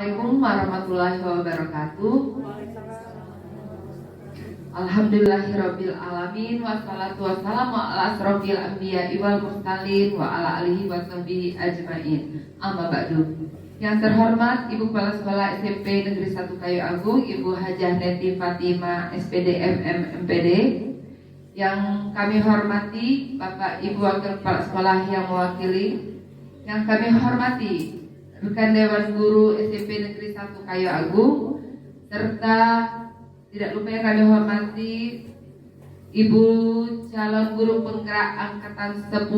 Assalamualaikum warahmatullahi wabarakatuh. Alhamdulillahirabbil alamin wassalatu wassalamu ala asrofil anbiya'i wal mursalin wa ala alihi washabihi ajmain. Amma ba'du. Yang terhormat Ibu Kepala Sekolah SMP Negeri 1 Kayu Agung, Ibu Hajah Neti Fatima SPD MPD. Yang kami hormati Bapak Ibu Wakil Kepala Sekolah yang mewakili. Yang kami hormati rekan Dewan Guru SMP Negeri 1 Kayu Agung, serta tidak lupa yang kami hormati Ibu calon guru penggerak angkatan 10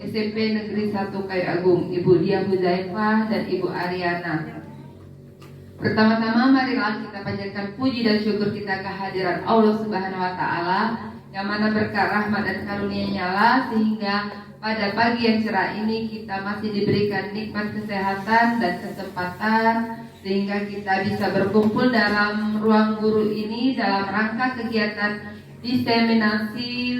SMP Negeri 1 Kayu Agung, Ibu Diah Huzaifah dan Ibu Ariana. Pertama-tama marilah kita panjatkan puji dan syukur kita kehadiran Allah Subhanahu wa taala yang mana berkat rahmat dan karunia-Nya lah sehingga pada pagi yang cerah ini kita masih diberikan nikmat kesehatan dan kesempatan sehingga kita bisa berkumpul dalam ruang guru ini dalam rangka kegiatan diseminasi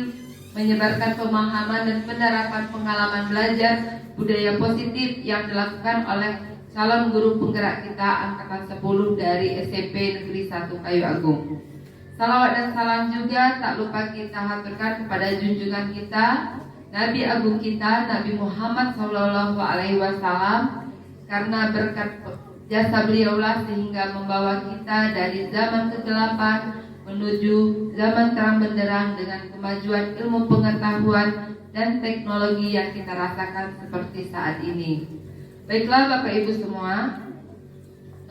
menyebarkan pemahaman dan penerapan pengalaman belajar budaya positif yang dilakukan oleh calon guru penggerak kita angkatan 10 dari SMP Negeri 1 Kayu Agung. Salawat dan salam juga tak lupa kita haturkan kepada junjungan kita Nabi Agung kita, Nabi Muhammad SAW, karena berkat jasa beliaulah sehingga membawa kita dari zaman kegelapan menuju zaman terang benderang dengan kemajuan ilmu pengetahuan dan teknologi yang kita rasakan seperti saat ini. Baiklah Bapak Ibu semua,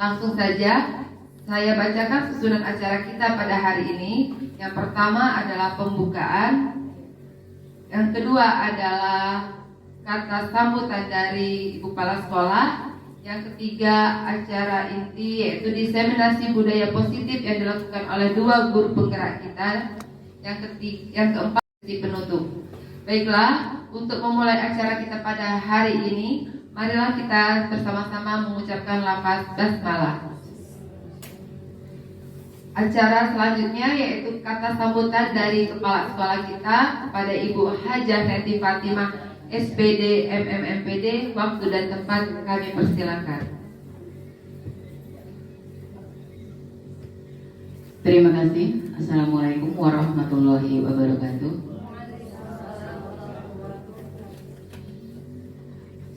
langsung saja saya bacakan susunan acara kita pada hari ini. Yang pertama adalah pembukaan. Yang kedua adalah kata sambutan dari Ibu Kepala Sekolah. Yang ketiga acara inti yaitu diseminasi budaya positif yang dilakukan oleh dua guru penggerak kita. Yang keempat di penutup. Baiklah, untuk memulai acara kita pada hari ini, marilah kita bersama-sama mengucapkan lafaz basmalah. Acara selanjutnya yaitu kata sambutan dari kepala sekolah kita kepada Ibu Hajah Neti Fatima SPD MMPD. Waktu dan tempat kami persilakan. Terima kasih. Assalamualaikum warahmatullahi wabarakatuh.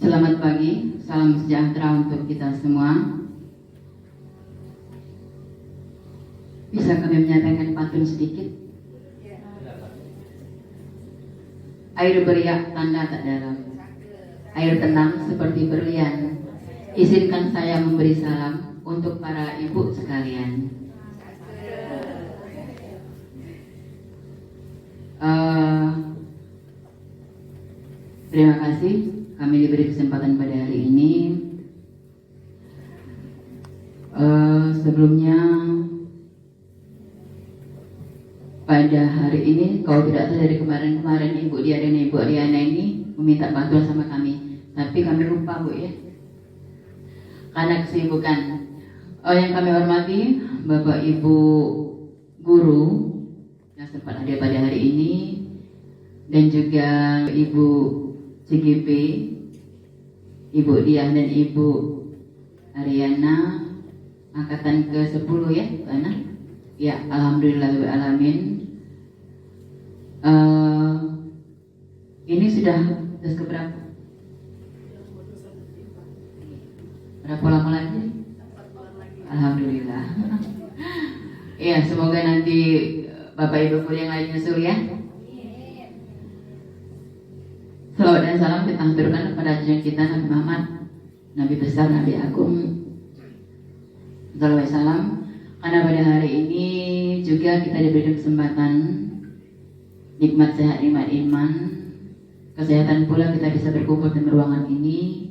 Selamat pagi, salam sejahtera untuk kita semua. Bisa kami menyatakan pantun sedikit? Air beriak tanda tak dalam, air tenang seperti berlian. Izinkan saya memberi salam untuk para ibu sekalian. Terima kasih kami diberi kesempatan pada hari ini. Sebelumnya pada hari ini, kalau tidak salah dari kemarin-kemarin Ibu Dia dan Ibu Ariana ini meminta bantuan sama kami, tapi kami lupa Bu ya, karena kesibukan. Yang kami hormati Bapak Ibu Guru yang sempat hadir pada hari ini, dan juga Ibu CGP, Ibu Diah dan Ibu Ariana, angkatan ke-10 ya, Bu Ana? Ya, alhamdulillahirrahmanirrahim. Ini sudah tes keberapa? Berapa lama lagi? Alhamdulillah. Ya, semoga nanti Bapak Ibu guru yang lain nyusul ya. Salawat dan salam kita haturkan kepada junjungan kita Nabi Muhammad, Nabi besar, Nabi Agung. Salawat salam. Karena pada hari ini juga kita diberi kesempatan nikmat sehat, nikmat iman, kesehatan pula kita bisa berkumpul di ruangan ini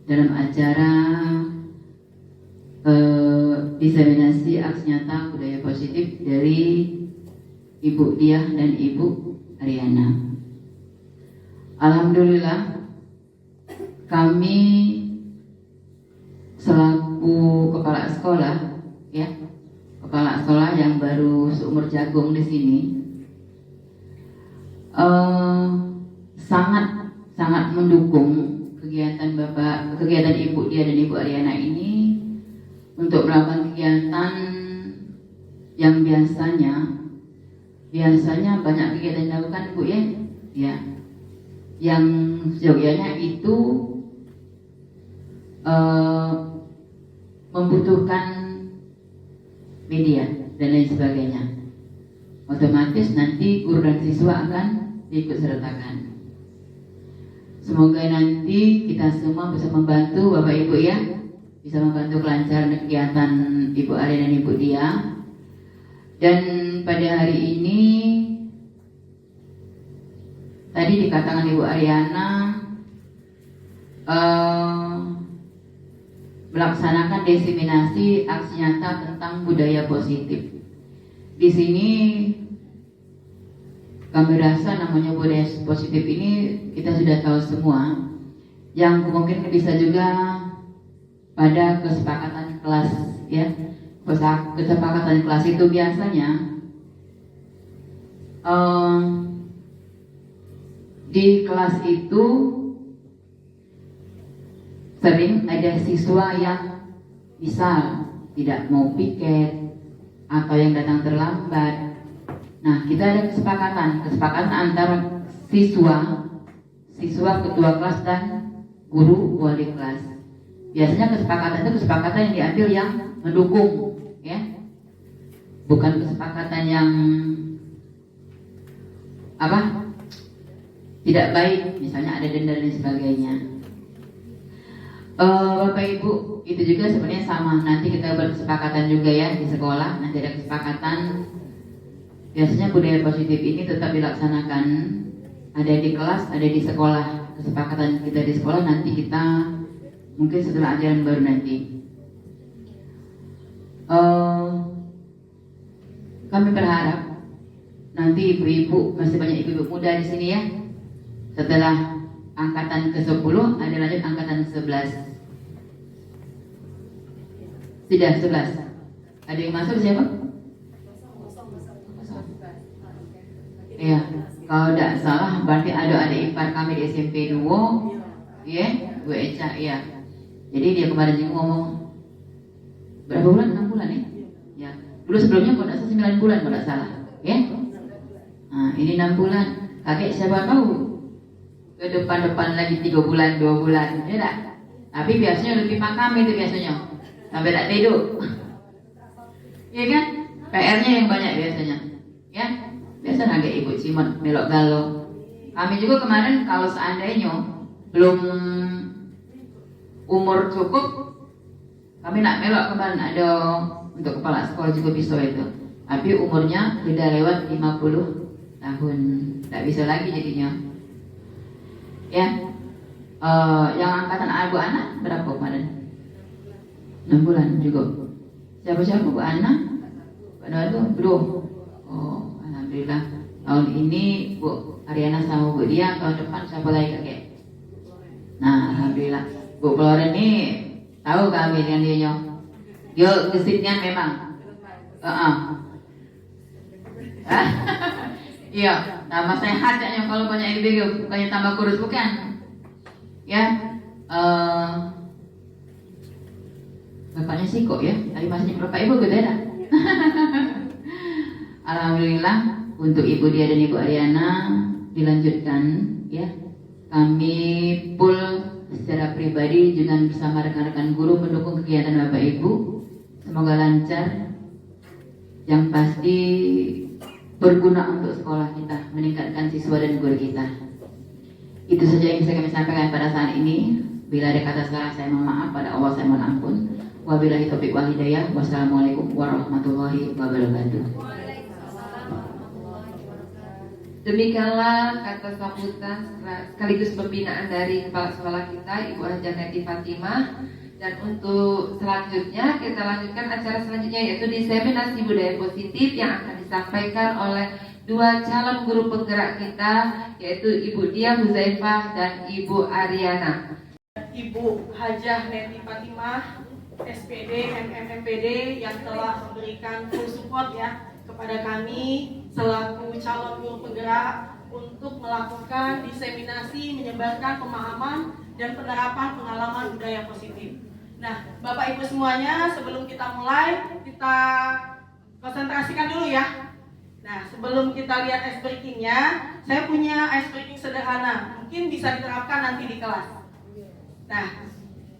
dalam acara diseminasi aksi nyata budaya positif dari Ibu Diah dan Ibu Ariana. Alhamdulillah kami selaku kepala sekolah ya, kepala sekolah yang baru seumur jagung di sini, sangat mendukung kegiatan Ibu Dia dan Ibu Ariana ini untuk melakukan kegiatan yang biasanya banyak kegiatan dilakukan Bu ya. Ya. Yang seyogyanya itu membutuhkan media dan lain sebagainya. Otomatis nanti guru dan siswa akan diikut sertakan. Semoga nanti kita semua bisa membantu Bapak Ibu ya, bisa membantu kelancaran kegiatan Ibu Arya dan Ibu Dia. Dan pada hari ini tadi dikatakan Ibu Ariana melaksanakan diseminasi aksi nyata tentang budaya positif. Di sini kami rasa namanya budaya positif ini kita sudah tahu semua. Yang mungkin bisa juga pada kesepakatan kelas ya. Kesepakatan kelas itu biasanya di kelas itu sering ada siswa yang misal tidak mau piket atau yang datang terlambat. Nah, kita ada kesepakatan antara siswa, ketua kelas dan guru wali kelas. Biasanya kesepakatan itu kesepakatan yang diambil yang mendukung, ya, bukan kesepakatan yang tidak baik, misalnya ada denda dan sebagainya. Bapak Ibu, itu juga sebenarnya sama. Nanti kita berkesepakatan juga ya di sekolah. Nanti ada kesepakatan. Biasanya budaya positif ini tetap dilaksanakan. Ada di kelas, ada di sekolah. Kesepakatan kita di sekolah nanti kita mungkin setelah ajaran baru nanti. Kami berharap nanti ibu-ibu, masih banyak ibu-ibu muda di sini ya. Setelah angkatan ke-10 ada lanjut angkatan 11. Sudah 11. Ada yang masuk siapa? Iya, kalau tidak salah berarti ada adik ipar kami di SMP 2, ya, Bu Eca, ya. Jadi dia kemarin juga ngomong berapa bulan? 6 bulan ya? Ya. Dulu sebelumnya kalau tidak salah 9 bulan kalau tidak salah, ya. Nah, ini 6 bulan. Kakek siapa tahu ke depan lagi 3 bulan, 2 bulan, ya tak? Tapi biasanya lebih makam itu biasanya. Sampai tak tidur. Iya kan? PR-nya yang banyak biasanya. Ya? Biasa agak ibu cimot melok galau. Kami juga kemarin kalau seandainya belum umur cukup, kami nak melok kemarin ada untuk kepala sekolah juga bisa itu. Tapi umurnya sudah lewat 50 tahun. Tak bisa lagi jadinya. Ya. Yang angkatan ibu anak berapa kemarin? 6 bulan juga. Siapa-siapa Bu Ana? Bu Ana itu belum. Oh, alhamdulillah. Tahun ini Bu Ariana sama Bu Dia, tahun depan siapa lagi kakek? Nah, alhamdulillah. Bu Floren ini tahu kami dengan dia. Dia gesitnya memang. Iya, tambah sehat kayaknya kalau banyak video, bukannya tambah kurus bukan? Ya. Bapaknya sih kok ya, tadi masih Bapak Ibu gede dah. Alhamdulillah untuk Ibu Dia dan Ibu Ariana dilanjutkan ya. Kami full secara pribadi juga bersama rekan-rekan guru mendukung kegiatan Bapak Ibu. Semoga lancar. Yang pasti berguna untuk sekolah kita, meningkatkan siswa dan guru kita. Itu saja yang bisa kami sampaikan pada saat ini. Bila ada kata salah saya mohon maaf, pada Allah saya mohon ampun. Wabillahi taufiq wal hidayah. Wassalamualaikum warahmatullahi wabarakatuh. Demikianlah kata sambutan sekaligus pembinaan dari kepala sekolah kita Ibu Hajah Neti Fatimah. Dan untuk selanjutnya kita lanjutkan acara selanjutnya yaitu diseminasi budaya positif yang akan disampaikan oleh dua calon guru penggerak kita yaitu Ibu Dia Huzaifah dan Ibu Ariana. Ibu Hajah Neti Fatimah SPD, MMPD yang telah memberikan full support ya kepada kami selaku calon guru penggerak untuk melakukan diseminasi, menyebarkan pemahaman dan penerapan pengalaman budaya positif. Nah, Bapak Ibu semuanya, sebelum kita mulai, kita konsentrasikan dulu ya. Nah, sebelum kita lihat ice breaking-nya, saya punya ice breaking sederhana. Mungkin bisa diterapkan nanti di kelas. Nah,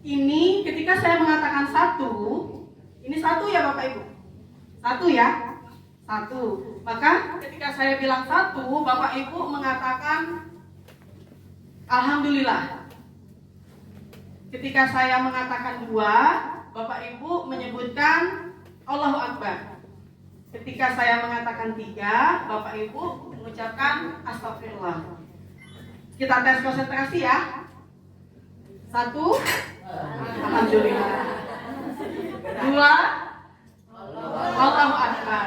ini ketika saya mengatakan satu, ini satu ya Bapak Ibu? Satu ya? Satu. Maka ketika saya bilang satu, Bapak Ibu mengatakan Alhamdulillah. Ketika saya mengatakan dua, Bapak Ibu menyebutkan Allahu Akbar. Ketika saya mengatakan tiga, Bapak Ibu mengucapkan Astagfirullah. Kita tes konsentrasi ya. Satu, Alhamdulillah. Dua, Allahu Akbar.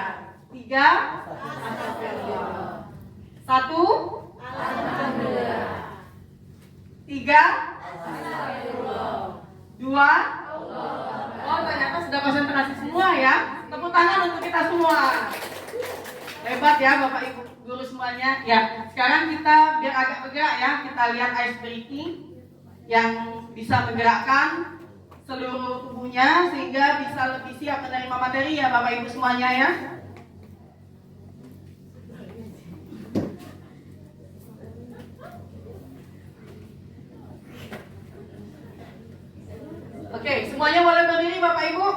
Tiga, Astagfirullah. Satu, Alhamdulillah. Tiga, dua, oh ternyata sudah konsentrasi semua ya. Tepuk tangan untuk kita semua. Hebat ya Bapak Ibu guru semuanya. Ya, sekarang kita biar agak bergerak ya. Kita lihat ice breaking yang bisa menggerakkan seluruh tubuhnya sehingga bisa lebih siap menerima materi ya Bapak Ibu semuanya ya. Oke, semuanya boleh berdiri Bapak Ibu.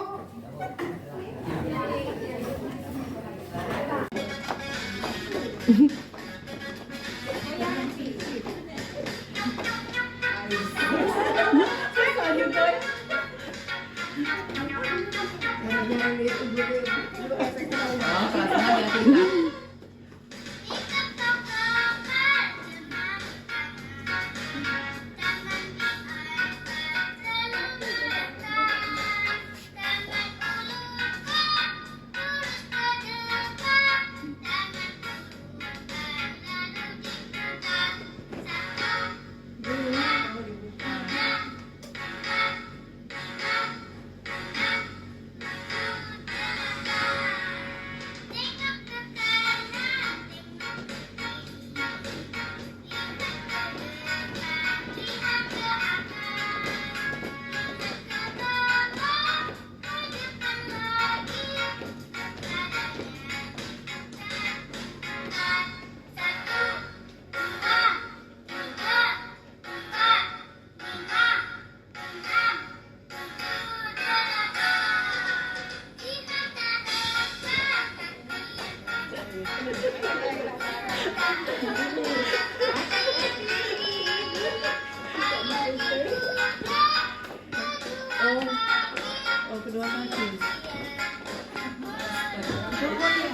Oh, kedua kaki.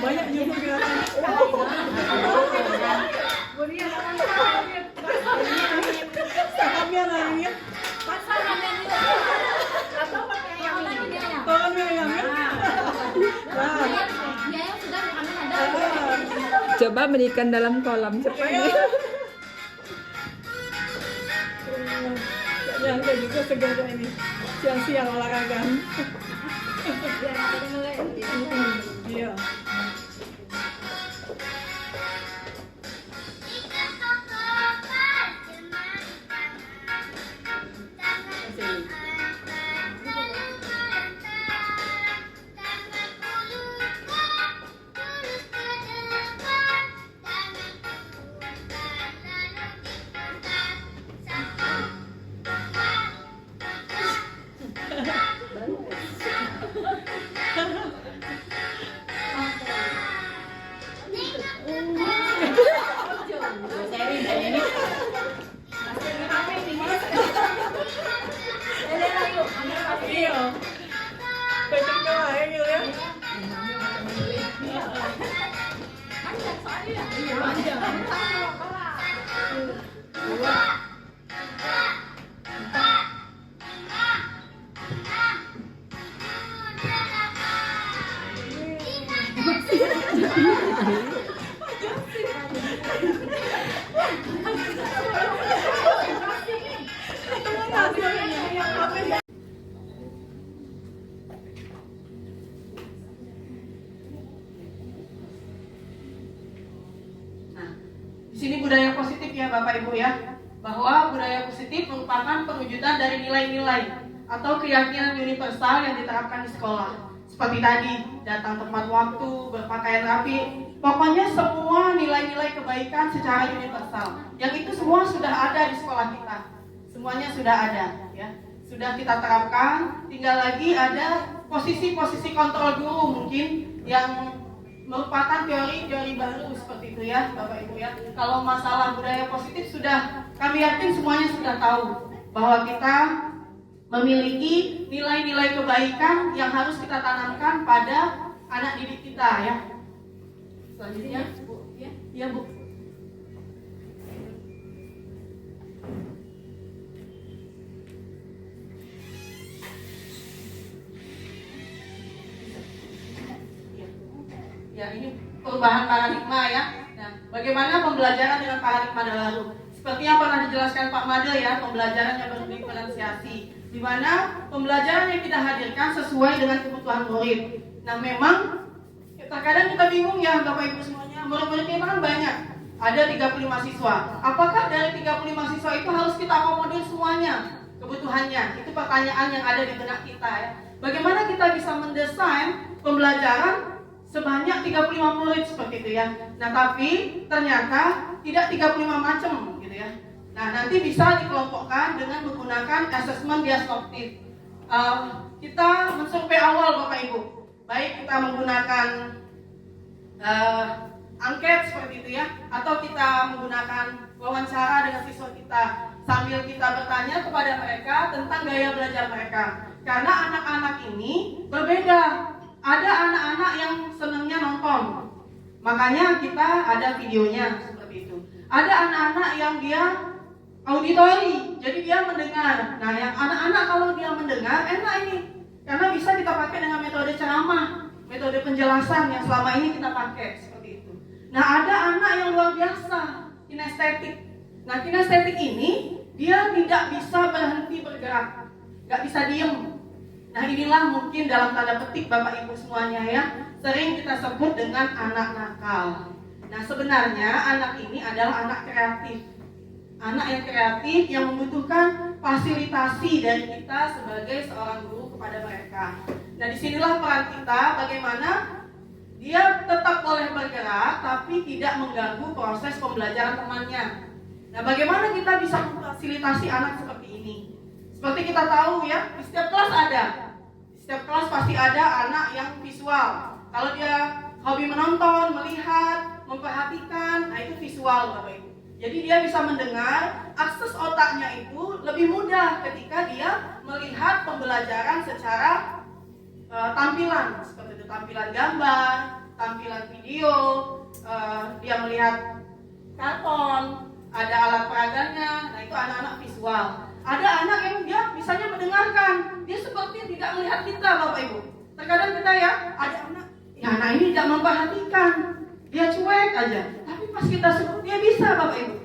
Banyak juga gerakan. Sahamnya larinya. Tangan yang Coba berikan dalam kolam seperti nyangka juga segala ini siang-siang olahraga. Iya. Iya. Pengen kelain gitu ya. Di sini budaya positif ya Bapak Ibu ya, bahwa budaya positif merupakan perwujudan dari nilai-nilai. atau keyakinan universal yang diterapkan di sekolah. Seperti tadi, datang tepat waktu, berpakaian rapi, pokoknya semua nilai-nilai kebaikan secara universal. Yang itu semua sudah ada di sekolah kita. Semuanya sudah ada, ya. Sudah kita terapkan, tinggal lagi ada posisi-posisi kontrol guru mungkin yang merupakan teori-teori baru seperti itu ya, Bapak Ibu ya. Kalau masalah budaya positif sudah kami yakin semuanya sudah tahu bahwa kita memiliki nilai-nilai kebaikan yang harus kita tanamkan pada anak didik kita ya. Selanjutnya, Bu. Ya, Bu. Ya, ini perubahan paradigma ya. Nah, bagaimana pembelajaran dengan paradigma baru? Seperti yang pernah dijelaskan Pak Made ya, pembelajaran yang berdiferensiasi, di mana pembelajaran yang kita hadirkan sesuai dengan kebutuhan murid. Nah, memang terkadang kita bingung ya Bapak Ibu semuanya, murid-murid kita kan banyak, ada 35 siswa. Apakah dari 35 siswa itu harus kita akomodir semuanya kebutuhannya? Itu pertanyaan yang ada di benak kita ya. Bagaimana kita bisa mendesain pembelajaran sebanyak 35 murid seperti itu ya. Nah, tapi ternyata tidak 35 macam gitu ya. Nah, nanti bisa dikelompokkan dengan menggunakan asesmen diasoptif. Kita mensurvei awal Bapak Ibu. Baik kita menggunakan angket seperti itu ya, atau kita menggunakan wawancara dengan siswa kita sambil kita bertanya kepada mereka tentang gaya belajar mereka. Karena anak-anak ini berbeda. Ada anak-anak yang senangnya nonton, makanya kita ada videonya seperti itu. Ada anak-anak yang dia auditori, jadi dia mendengar. Nah, yang anak-anak kalau dia mendengar enak ini, karena bisa kita pakai dengan metode ceramah, metode penjelasan yang selama ini kita pakai seperti itu. Nah, ada anak yang luar biasa, kinestetik. Nah, kinestetik ini dia tidak bisa berhenti bergerak, nggak bisa diem. Nah, inilah mungkin dalam tanda petik Bapak Ibu semuanya ya, sering kita sebut dengan anak nakal. Nah, sebenarnya anak ini adalah anak kreatif. Anak yang kreatif yang membutuhkan fasilitasi dari kita sebagai seorang guru kepada mereka. Nah, disinilah peran kita bagaimana dia tetap boleh bergerak tapi tidak mengganggu proses pembelajaran temannya. Nah, bagaimana kita bisa memfasilitasi anak seperti ini? Seperti kita tahu ya, di setiap kelas ada. Di setiap kelas pasti ada anak yang visual. Kalau dia hobi menonton, melihat, memperhatikan, nah itu visual Bapak Ibu. Jadi dia bisa mendengar, akses otaknya itu lebih mudah ketika dia melihat pembelajaran secara tampilan. Seperti itu, tampilan gambar, tampilan video, dia melihat karton, ada alat peraganya, nah itu anak-anak visual. Ada anak yang dia misalnya mendengarkan, dia seperti tidak melihat kita Bapak Ibu. Terkadang kita ya, ada anak ini tidak memperhatikan, dia cuek aja. Tapi pas kita sebut dia bisa Bapak Ibu,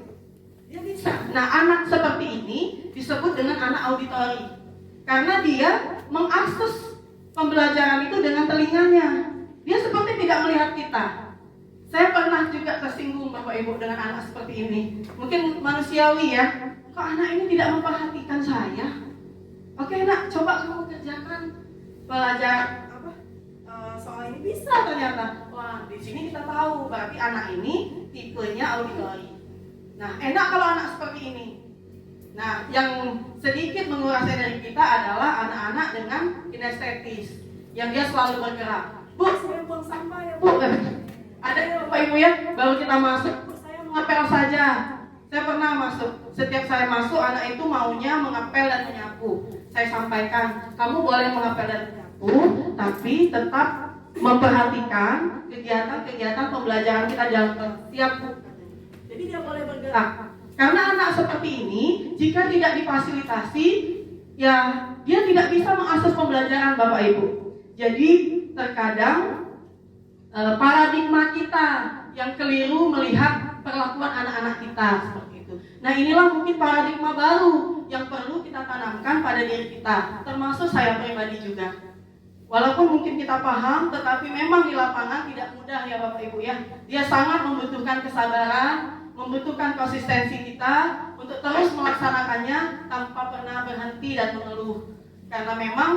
dia bisa. Nah, anak seperti ini disebut dengan anak auditori, karena dia mengakses pembelajaran itu dengan telinganya. Dia seperti tidak melihat kita. Saya pernah juga tersinggung Bapak Ibu dengan anak seperti ini. Mungkin manusiawi ya. Kok anak ini tidak memperhatikan saya? Oke nak, coba kamu kerjakan belajar soal ini, bisa ternyata. Wah, di sini kita tahu berarti anak ini tipenya auditori. Nah, enak kalau anak seperti ini. Nah, yang sedikit menguras energi kita adalah anak-anak dengan kinestetis, yang dia selalu bergerak. Bu, saya buang sampah ya Bu. Ada ya Bapak Ibu ya, baru kita masuk, saya mengapel saja. Saya pernah masuk, setiap saya masuk anak itu maunya mengapel dan menyapu. Saya sampaikan, kamu boleh mengapel dan menyapu, tapi tetap memperhatikan kegiatan-kegiatan pembelajaran kita dalam setiap buku. Jadi dia boleh bergerak. Karena anak seperti ini, jika tidak difasilitasi, ya dia tidak bisa mengakses pembelajaran Bapak Ibu. Jadi terkadang paradigma kita yang keliru melihat perlakuan anak-anak kita seperti itu. Nah, inilah mungkin paradigma baru yang perlu kita tanamkan pada diri kita, termasuk saya pribadi juga. Walaupun mungkin kita paham, tetapi memang di lapangan tidak mudah ya Bapak Ibu ya. Dia sangat membutuhkan kesabaran, membutuhkan konsistensi kita untuk terus melaksanakannya tanpa pernah berhenti dan mengeluh. karena memang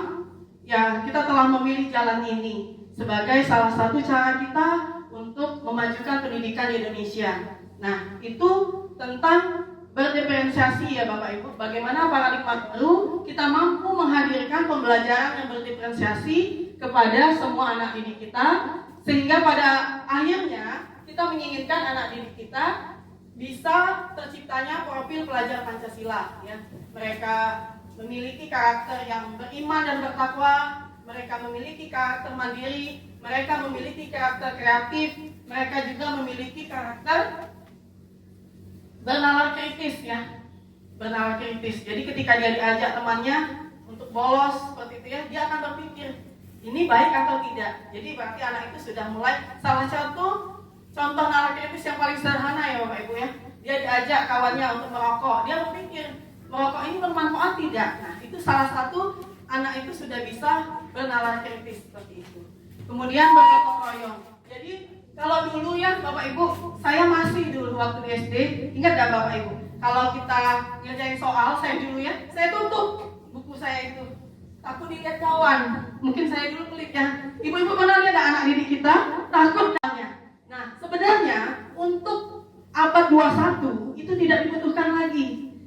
ya kita telah memilih jalan ini sebagai salah satu cara kita untuk memajukan pendidikan di Indonesia. Nah, itu tentang berdiferensiasi ya Bapak Ibu. Bagaimana paradigma baru kita mampu menghadirkan pembelajaran yang berdiferensiasi kepada semua anak didik kita, sehingga pada akhirnya kita menginginkan anak didik kita bisa terciptanya profil pelajar Pancasila ya. Mereka memiliki karakter yang beriman dan bertakwa, mereka memiliki karakter mandiri, mereka memiliki karakter kreatif, mereka juga memiliki karakter bernalar kritis ya. Bernalar kritis. Jadi ketika dia diajak temannya untuk bolos seperti itu ya, dia akan berpikir ini baik atau tidak. Jadi berarti anak itu sudah mulai. Salah satu contoh nalar kritis yang paling sederhana ya Bapak Ibu ya, dia diajak kawannya untuk merokok, dia berpikir merokok ini bermanfaat tidak. Nah, itu salah satu anak itu sudah bisa bernalar kritis seperti itu. Kemudian bergotong royong. Jadi kalau dulu ya Bapak Ibu, saya masih dulu waktu di SD, ingat gak Bapak Ibu? Kalau kita ngerjain soal, saya dulu ya, saya tutup buku saya itu, takut dilihat kawan. Mungkin saya dulu pelit ya. Ibu-ibu pernah lihat anak didik kita takut tanya. Nah, sebenarnya untuk abad 21 itu tidak dibutuhkan lagi.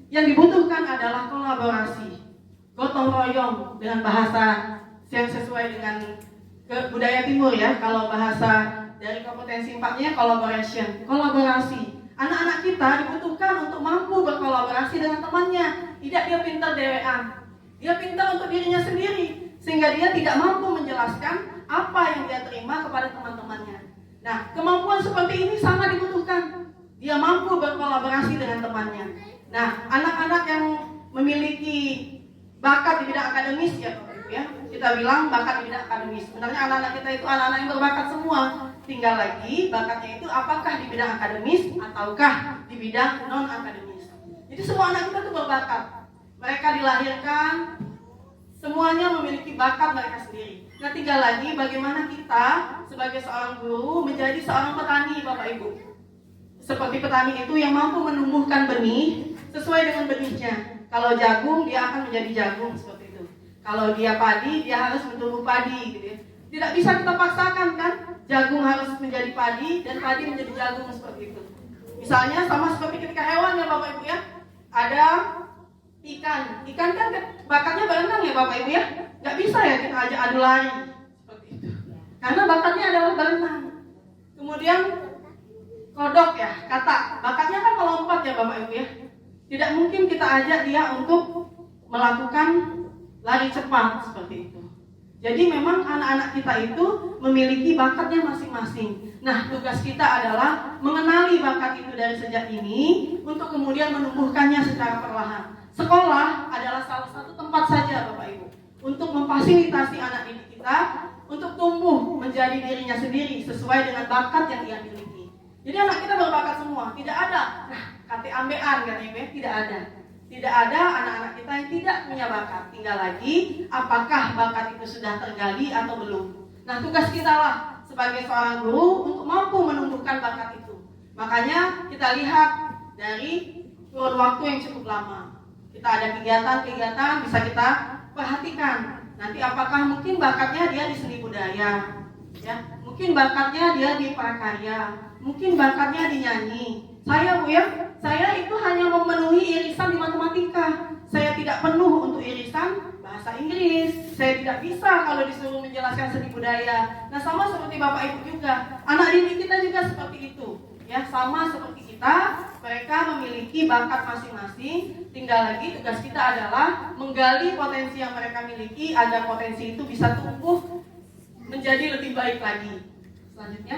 Yang dibutuhkan adalah kolaborasi, gotong royong dengan bahasa yang sesuai dengan budaya timur ya. Kalau bahasa dari kompetensi 4-nya collaboration, kolaborasi. Anak-anak kita dibutuhkan untuk mampu berkolaborasi dengan temannya. Tidak dia pintar dewean, dia pintar untuk dirinya sendiri, sehingga dia tidak mampu menjelaskan apa yang dia terima kepada teman-temannya. Nah, kemampuan seperti ini sangat dibutuhkan. Dia mampu berkolaborasi dengan temannya. Nah, anak-anak yang memiliki bakat di bidang akademis ya, ya, kita bilang bakat di bidang akademis. Sebenarnya anak-anak kita itu anak-anak yang berbakat semua. Tinggal lagi bakatnya itu apakah di bidang akademis ataukah di bidang non akademis. Jadi semua anak kita itu berbakat. Mereka dilahirkan semuanya memiliki bakat mereka sendiri. Nah, tinggal lagi bagaimana kita sebagai seorang guru menjadi seorang petani Bapak Ibu. Seperti petani itu yang mampu menumbuhkan benih sesuai dengan benihnya. Kalau jagung dia akan menjadi jagung seperti itu. Kalau dia padi dia harus menumbuh padi gitu ya. Tidak bisa kita paksakan kan? Jagung harus menjadi padi dan padi menjadi jagung seperti itu. Misalnya sama seperti ketika hewan ya Bapak Ibu ya. Ada ikan. Ikan kan bakatnya berenang ya Bapak Ibu ya. Gak bisa ya kita ajak adu lari seperti itu. Karena bakatnya adalah berenang. Kemudian kodok ya, katak. Bakatnya kan melompat ya Bapak Ibu ya. Tidak mungkin kita ajak dia untuk melakukan lari cepat seperti itu. Jadi memang anak-anak kita itu memiliki bakatnya masing-masing. Nah, tugas kita adalah mengenali bakat itu dari sejak ini untuk kemudian menumbuhkannya secara perlahan. Sekolah adalah salah satu tempat saja Bapak Ibu untuk memfasilitasi anak didik kita untuk tumbuh menjadi dirinya sendiri sesuai dengan bakat yang dia miliki. Jadi anak kita berbakat semua, tidak ada kate ambean katanya, tidak ada. Tidak ada anak-anak kita yang tidak punya bakat. Tinggal lagi apakah bakat itu sudah tergali atau belum. Nah, tugas kita lah sebagai seorang guru untuk mampu menumbuhkan bakat itu. Makanya kita lihat dari kurun waktu yang cukup lama. Kita ada kegiatan-kegiatan bisa kita perhatikan. Nanti apakah mungkin bakatnya dia di seni budaya, ya? Mungkin bakatnya dia di prakarya, mungkin bakatnya di nyanyi. Saya Bu ya, saya itu hanya memenuhi irisan di matematika. Saya tidak penuh untuk irisan bahasa Inggris. Saya tidak bisa kalau disuruh menjelaskan seni budaya. Nah, sama seperti Bapak Ibu juga. Anak didik kita juga seperti itu. Ya, sama seperti kita, mereka memiliki bakat masing-masing. Tinggal lagi tugas kita adalah menggali potensi yang mereka miliki agar potensi itu bisa tumbuh menjadi lebih baik lagi. Selanjutnya.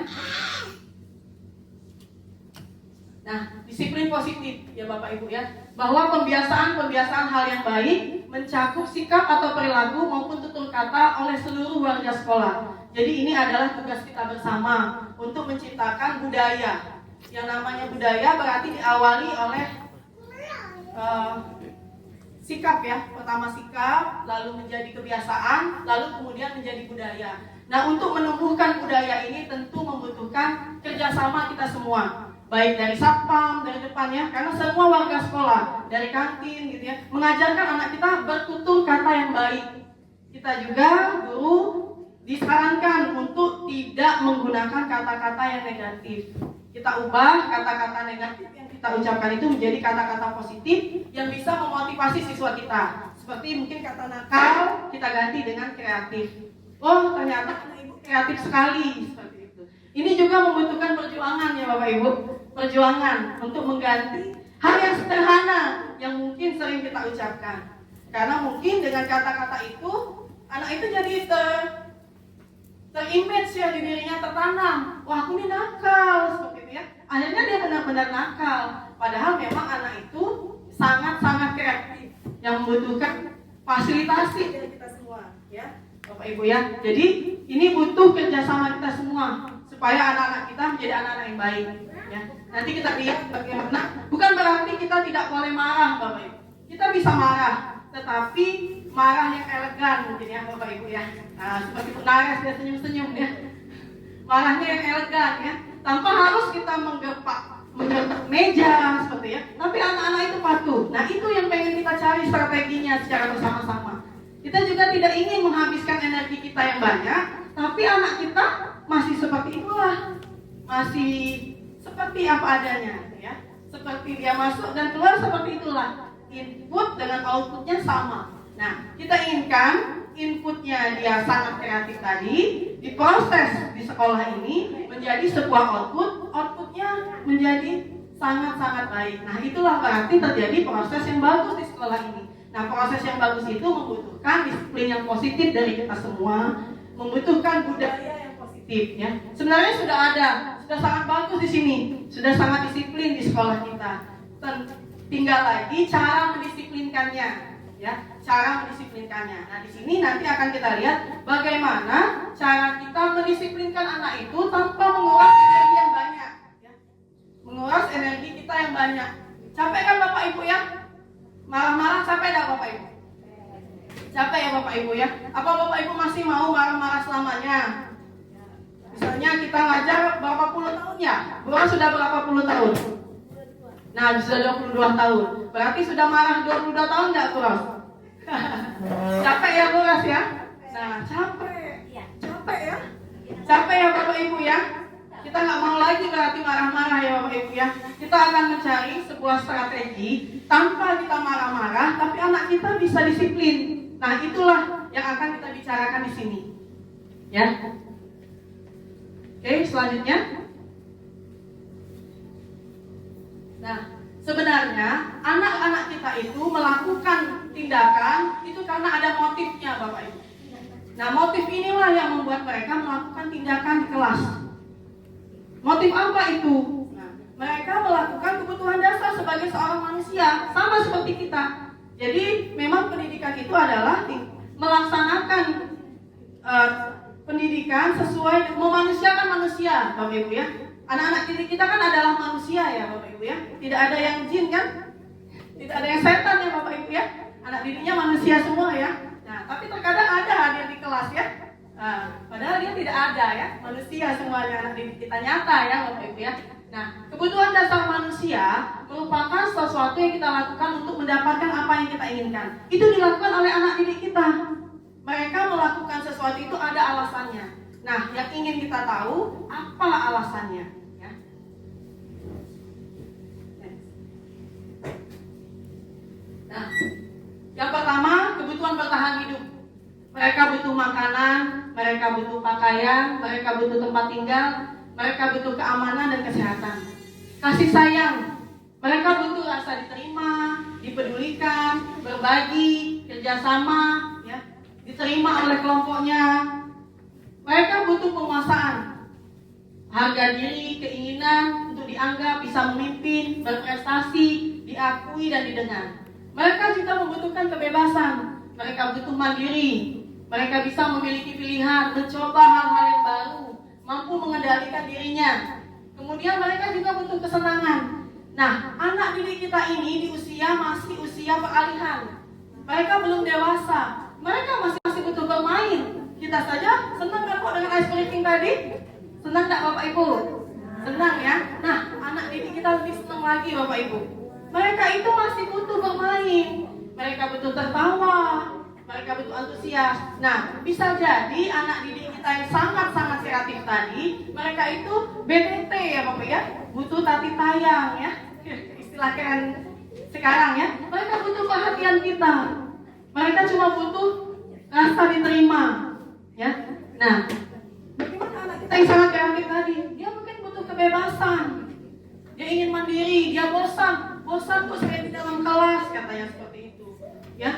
Nah, disiplin positif ya Bapak Ibu ya, bahwa pembiasaan hal yang baik mencakup sikap atau perilaku maupun tutur kata oleh seluruh warga sekolah. Jadi ini adalah tugas kita bersama untuk menciptakan budaya. Yang namanya budaya berarti diawali oleh sikap ya. Pertama sikap, lalu menjadi kebiasaan, lalu kemudian menjadi budaya. Nah, untuk menumbuhkan budaya ini tentu membutuhkan kerjasama kita semua. Baik dari satpam, dari depannya, karena semua warga sekolah, dari kantin gitu ya, mengajarkan anak kita bertutur kata yang baik. Kita juga guru disarankan untuk tidak menggunakan kata-kata yang negatif. Kita ubah kata-kata negatif yang kita ucapkan itu menjadi kata-kata positif yang bisa memotivasi siswa kita. Seperti mungkin kata nakal kita ganti dengan kreatif. Oh, ternyata ibu kreatif sekali, seperti itu. Ini juga membutuhkan perjuangan ya Bapak Ibu. Perjuangan untuk mengganti hal yang sederhana yang mungkin sering kita ucapkan. Karena mungkin dengan kata-kata itu anak itu jadi terimage ya di dirinya, tertanam. Wah, aku ini nakal, seperti itu ya. Akhirnya dia benar-benar nakal. Padahal memang anak itu sangat-sangat kreatif yang membutuhkan fasilitasi dari kita semua, ya, Bapak Ibu ya. Jadi ini butuh kerjasama kita semua supaya anak-anak kita menjadi anak-anak yang baik. Ya. Nanti kita lihat bagaimana. Bukan berarti kita tidak boleh marah, Bapak Ibu. Kita bisa marah, tetapi marah yang elegan mungkin ya Bapak Ibu ya. Nah, seperti penares dia senyum-senyum ya. Marahnya yang elegan ya, tanpa harus kita menggertak meja seperti ya. Tapi anak-anak itu patuh. Nah, itu yang pengen kita cari strateginya secara bersama-sama. Kita juga tidak ingin menghabiskan energi kita yang banyak, tapi anak kita masih seperti itulah. Masih seperti apa adanya ya. Seperti dia masuk dan keluar seperti itulah. Input dengan outputnya sama. Nah, kita inginkan inputnya dia sangat kreatif tadi diproses di sekolah ini menjadi sebuah outputnya menjadi sangat-sangat baik. Nah, itulah berarti terjadi proses yang bagus di sekolah ini. Nah, proses yang bagus itu membutuhkan disiplin yang positif dari kita semua, membutuhkan budaya yang positif ya. Sebenarnya sudah ada, sudah sangat bagus di sini, sudah sangat disiplin di sekolah kita. Tinggal lagi cara mendisiplinkannya, ya, cara mendisiplinkannya. Nah, di sini nanti akan kita lihat bagaimana cara kita mendisiplinkan anak itu tanpa menguras energi yang banyak, ya. Menguras energi kita yang banyak. Capek kan Bapak Ibu ya? Marah-marah capek enggak Bapak Ibu? Capek ya Bapak Ibu ya? Apa Bapak Ibu masih mau marah-marah selamanya? Misalnya kita ngajar berapa puluh tahun ya? Bukan sudah berapa puluh tahun? Nah, sudah 22 tahun. Berarti sudah marah 22 tahun enggak, Kuros? Capek ya, Kuros ya? Nah, capek. Capek ya? Capek ya Bapak Ibu ya? Kita nggak mau lagi berarti marah-marah ya Bapak Ibu ya. Kita akan mencari sebuah strategi tanpa kita marah-marah, tapi anak kita bisa disiplin. Nah, itulah yang akan kita bicarakan di sini. Ya. Oke, selanjutnya. Nah, sebenarnya anak-anak kita itu melakukan tindakan itu karena ada motifnya Bapak Ibu. Nah, motif inilah yang membuat mereka melakukan tindakan di kelas. Motif apa itu? Nah, mereka melakukan kebutuhan dasar sebagai seorang manusia, sama seperti kita. Jadi, memang pendidikan itu adalah melaksanakan pendidikan sesuai memanusiakan manusia, Bapak Ibu ya. Anak-anak didik kita kan adalah manusia ya Bapak Ibu ya. Tidak ada yang jin kan? Tidak ada yang setan ya Bapak Ibu ya. Anak didiknya manusia semua ya. Nah, tapi terkadang ada hadir di kelas ya. Nah, padahal dia tidak ada ya. Manusia semuanya anak didik kita nyata ya Bapak Ibu ya. Nah, kebutuhan dasar manusia merupakan sesuatu yang kita lakukan untuk mendapatkan apa yang kita inginkan. Itu dilakukan oleh anak didik kita. Mereka melakukan sesuatu itu ada alasannya. Nah, yang ingin kita tahu apa alasannya? Nah, yang pertama kebutuhan bertahan hidup. Mereka butuh makanan, mereka butuh pakaian, mereka butuh tempat tinggal, mereka butuh keamanan dan kesehatan. Kasih sayang, mereka butuh rasa diterima, dipedulikan, berbagi, kerjasama, ya, diterima oleh kelompoknya. Mereka butuh penguasaan, harga diri, keinginan untuk dianggap bisa memimpin, berprestasi, diakui dan didengar. Mereka juga membutuhkan kebebasan. Mereka butuh mandiri. Mereka bisa memiliki pilihan, mencoba hal-hal yang baru, mampu mengendalikan dirinya. Kemudian mereka juga butuh kesenangan. Nah, anak didik kita ini di masih usia peralihan. Mereka belum dewasa. Mereka masih butuh bermain. Kita saja senang kan kok dengan ice breaking tadi? Senang tak Bapak Ibu? Senang ya? Nah, anak didik kita lebih senang lagi Bapak Ibu. Mereka itu masih butuh bermain. Mereka butuh tertawa. mereka butuh antusias. Nah, bisa jadi anak didik kita yang sangat-sangat kreatif tadi, mereka itu BTT ya Bapak ya, butuh tati tayang ya, istilah keren sekarang ya. Mereka butuh perhatian kita, mereka cuma butuh rasa diterima ya. Nah, bagaimana anak kita yang sangat kreatif tadi? Dia mungkin butuh kebebasan, dia ingin mandiri, dia bosan kok saya di dalam kelas, katanya seperti itu ya.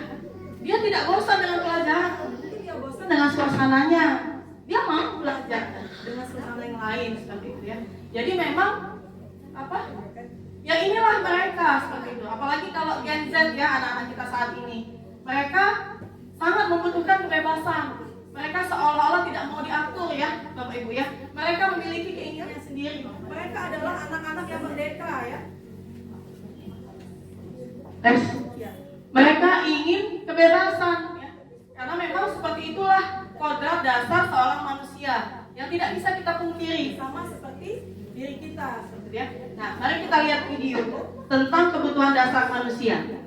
Dia tidak bosan dengan pelajaran, dia bosan dengan suasananya. Dia mau belajar dengan suasana yang lain seperti itu ya. Jadi memang apa? Ya inilah mereka seperti itu. Apalagi kalau Gen Z ya, anak-anak kita saat ini, mereka sangat membutuhkan kebebasan. Mereka seolah-olah tidak mau diatur ya, Bapak Ibu ya. Mereka memiliki keinginan sendiri. Mereka adalah anak-anak yang merdeka ya. Mereka ingin kebebasan ya. Karena memang seperti itulah kodrat dasar seorang manusia yang tidak bisa kita pungkiri, sama seperti diri kita seperti ya. Nah, mari kita lihat video tentang kebutuhan dasar manusia.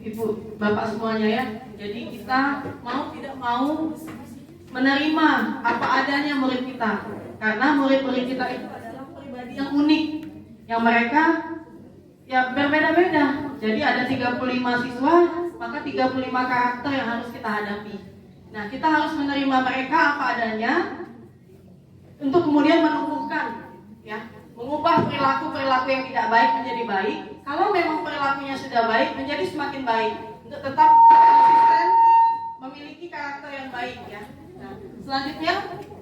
Ibu, Bapak semuanya ya. Jadi kita mau tidak mau menerima apa adanya murid kita. Karena murid-murid kita itu adalah pribadi yang unik, yang mereka ya berbeda-beda. Jadi ada 35 siswa, maka 35 karakter yang harus kita hadapi. Nah, kita harus menerima mereka apa adanya untuk kemudian menumbuhkan ya, mengubah perilaku-perilaku yang tidak baik menjadi baik. Kalau memang perilakunya sudah baik, menjadi semakin baik untuk tetap konsisten memiliki karakter yang baik ya. Nah, selanjutnya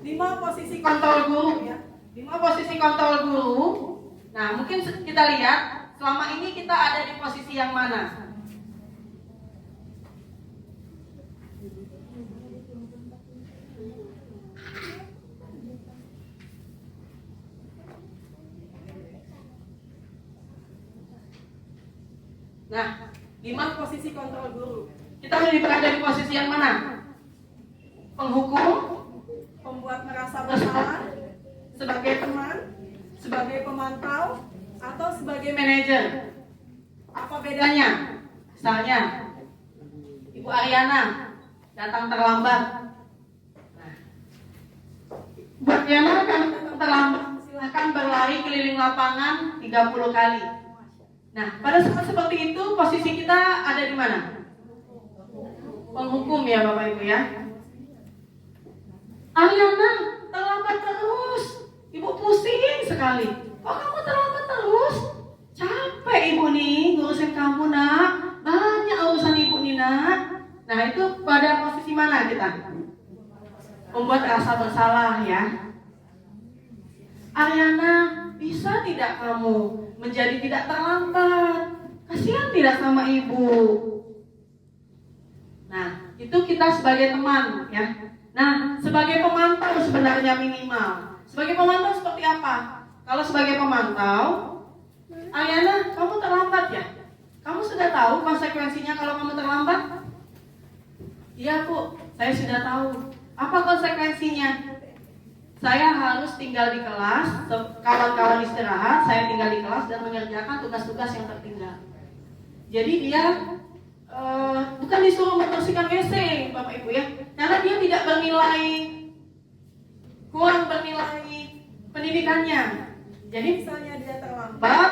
5 posisi kontrol guru ya. 5 posisi kontrol guru. Nah, mungkin kita lihat selama ini kita ada di posisi yang mana. Nah, 5 posisi kontrol guru. Kita sudah berada di posisi yang mana? Penghukum, Pembuat merasa bersalah, sebagai teman, sebagai pemantau, atau sebagai manajer. Apa bedanya? Misalnya, Ibu Ariana datang terlambat. Nah, Ibu Ariana akan datang terlambat. Silahkan berlari keliling lapangan 30 kali. Nah, pada saat seperti itu posisi kita ada di mana? Penghukum ya Bapak Ibu ya. Ariana terlambat terus, Ibu pusing sekali. Kok kamu terlambat terus? Capek Ibu nih ngurusin kamu nak. Banyak urusan Ibu nih nak. Nah, itu pada posisi mana kita? Membuat rasa bersalah ya. Ariana, bisa tidak kamu menjadi tidak terlambat? Kasihan tidak sama Ibu? kita sebagai teman ya. Nah, sebagai pemantau sebenarnya minimal. Sebagai pemantau seperti apa? Kalau sebagai pemantau, Ariana, kamu terlambat ya? Kamu sudah tahu konsekuensinya kalau kamu terlambat? Iya Bu, saya sudah tahu. Apa konsekuensinya? Saya harus tinggal di kelas, kawan-kawan istirahat, saya tinggal di kelas dan mengerjakan tugas-tugas yang tertinggal. Jadi dia bukan disuruh membersihkan WC, Bapak Ibu ya, karena dia tidak kurang bernilai pendidikannya. Jadi Misalnya dia terlambat,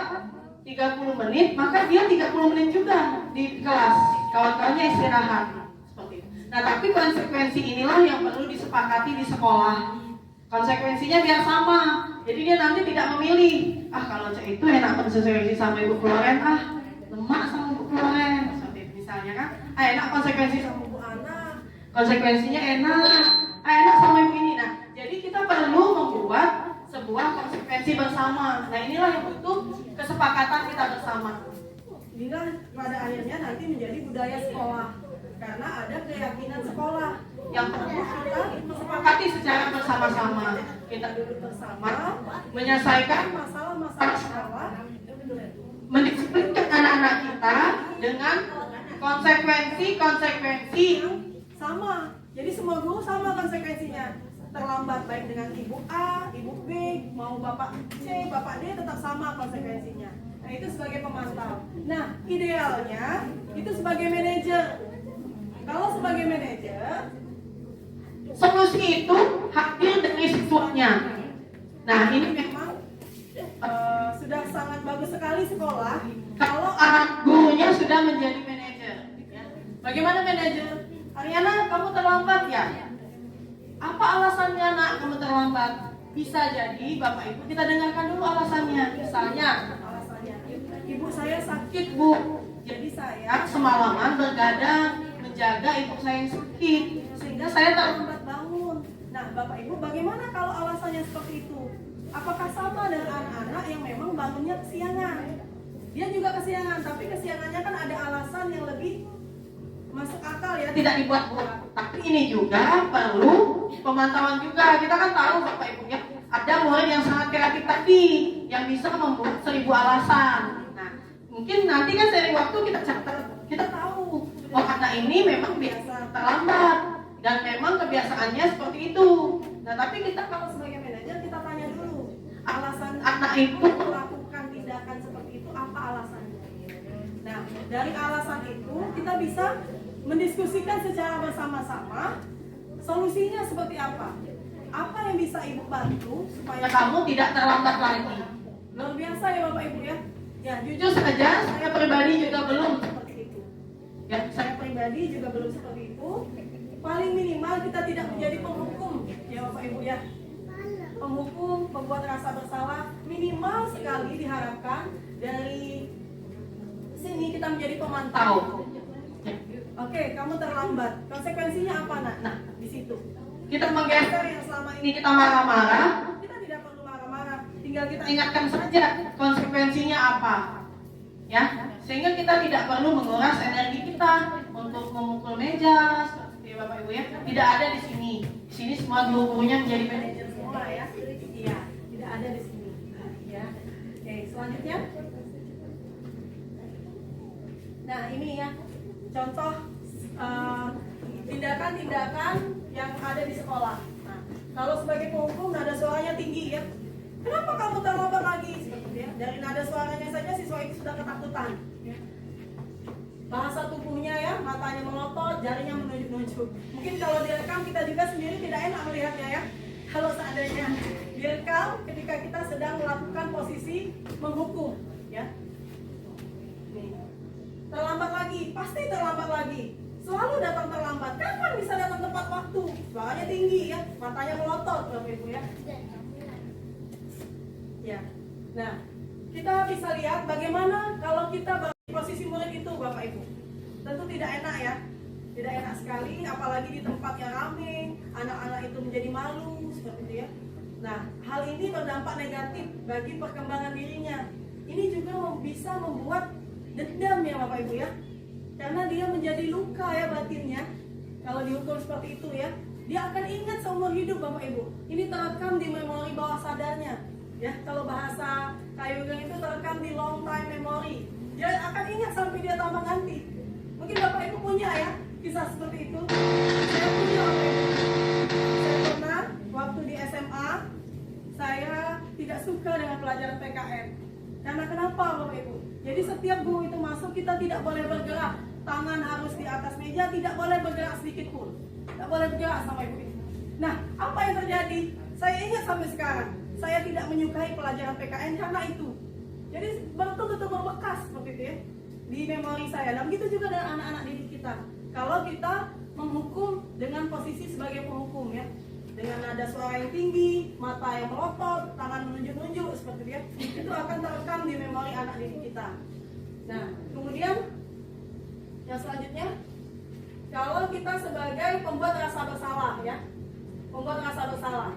30 menit, maka dia 30 menit juga di kelas, kawan-kawannya istirahat seperti itu. Nah, tapi konsekuensi inilah yang perlu disepakati di sekolah. Konsekuensinya biar sama. Jadi dia nanti tidak memilih, kalau cek itu enak konsekuensi sama Ibu Floren, lemak sama Ibu Floren seperti itu misalnya kan. Enak konsekuensi sama Bu Ana, konsekuensinya enak sama Ibu ini. Nah, jadi kita perlu membuat sebuah konsekuensi bersama. Nah, inilah yang butuh kesepakatan kita bersama. hingga pada akhirnya nanti menjadi budaya sekolah. Karena ada keyakinan sekolah Yang perlu kita sepakati secara bersama-sama. Kita duduk bersama, menyelesaikan masalah-masalah sekolah, mendisiplinkan anak-anak kita dengan konsekuensi sama. Jadi semua guru sama konsekuensinya. Terlambat baik dengan ibu A, ibu B, mau bapak C, bapak D tetap sama konsekuensinya. Nah, itu sebagai pemantau. Nah, idealnya itu sebagai manajer. Kalau sebagai manajer, solusi itu hadir dari siswanya. Nah, ini memang sudah sangat bagus sekali sekolah. kalau anak gurunya sudah menjadi manajer. Ya. Bagaimana manajer? Ariana, kamu terlambat ya? Apa alasannya nak kamu terlambat? Bisa jadi Bapak Ibu kita dengarkan dulu alasannya. Misalnya, Alasannya, ibu saya sakit, Bu, jadi saya ya semalaman bergadang menjaga ibu saya yang sakit sehingga saya terlambat. terlambat bangun. Nah, Bapak Ibu, bagaimana kalau alasannya seperti itu? Apakah sama dengan anak-anak yang memang bangunnya kesiangan? Dia juga kesiangan, tapi kesiangannya kan ada alasan yang lebih masuk akal ya. Tidak dibuat-buat. Tapi ini juga perlu pemantauan juga. Kita kan tahu Bapak Ibu ya, ada murid yang sangat kreatif tadi yang bisa membuat 1000 alasan. Nah, mungkin nanti kan sering waktu kita catat, kita tahu anak ini memang biasa terlambat dan memang kebiasaannya seperti itu. Nah, tapi kita kalau Sebagai manajer kita tanya dulu, alasan anak itu melakukan tindakan seperti itu apa alasannya? Nah, dari alasan itu kita bisa mendiskusikan secara bersama-sama solusinya seperti apa. Apa yang bisa Ibu bantu supaya kamu tidak terlambat lagi. luar biasa ya Bapak Ibu ya. Ya, Jujur saja, saya pribadi juga belum seperti itu. ya, Saya pribadi juga belum seperti itu. Paling minimal kita tidak menjadi penghukum ya Bapak Ibu ya. Penghukum, membuat rasa bersalah minimal sekali diharapkan dari sini kita menjadi pemantau. Oke, kamu terlambat. Konsekuensinya apa nak? Nah, di situ. kita menggeser Yang selama ini ini kita marah-marah, kita tidak perlu marah-marah. Tinggal kita ingatkan saja konsekuensinya apa, ya, sehingga kita tidak perlu menguras energi kita untuk memukul meja seperti Bapak Ibu ya. Tidak ada di sini. Di sini semua guru-gurunya menjadi manajer semua ya. Iya, tidak ada di sini. Ya. Oke, selanjutnya. Nah, ini ya contoh tindakan-tindakan yang ada di sekolah. Nah, kalau sebagai penghukum nada suaranya tinggi ya. Kenapa kamu terlambat lagi? Seperti ya. Dari nada suaranya saja siswa itu sudah ketakutan. Ya. Bahasa tubuhnya ya, matanya melotot, jarinya menunjuk-nunjuk. Mungkin kalau direkam kita juga sendiri tidak enak melihatnya ya. Kalau seandainya direkam ketika kita sedang melakukan posisi menghukum, ya. Nih. Terlambat lagi, pasti terlambat lagi. Selalu datang terlambat. Kapan bisa datang tepat waktu? Suaranya tinggi ya, matanya melotot, Bapak Ibu ya. Ya. Nah, kita bisa lihat bagaimana kalau kita di posisi murid itu, Bapak Ibu. Tentu tidak enak ya. Tidak enak sekali, apalagi di tempat yang ramai, anak-anak itu menjadi malu seperti itu ya. Nah, hal ini berdampak negatif bagi perkembangan dirinya. Ini juga bisa membuat dendam ya Bapak Ibu ya. Karena dia menjadi luka ya batinnya. Kalau dihukum seperti itu ya, dia akan ingat seumur hidup Bapak Ibu. Ini terekam di memori bawah sadarnya. Ya, kalau bahasa Kayugang itu terekam di long time memory. Dia akan ingat sampai dia tamat nanti. Mungkin Bapak Ibu punya ya kisah seperti itu. Saya punya Bapak Ibu. Saya pernah waktu di SMA, saya tidak suka dengan pelajaran PKN. Karena kenapa Bapak Ibu? Jadi setiap guru itu masuk, kita tidak boleh bergerak. Tangan harus di atas meja, tidak boleh bergerak sedikit pun. Tidak boleh bergerak sama Ibu. Nah, apa yang terjadi? Saya ingat sampai sekarang, saya tidak menyukai pelajaran PKN karena itu. Jadi betul-betul membekas seperti itu ya, di memori saya. Dan begitu juga dengan anak-anak didik kita. Kalau kita menghukum dengan posisi sebagai penghukum ya, dengan nada suara yang tinggi, mata yang melotot, tangan menunjuk-nunjuk seperti itu ya, itu akan terekam di memori anak didik kita. Nah, kemudian yang selanjutnya, kalau kita sebagai pembuat rasa bersalah ya, pembuat rasa bersalah,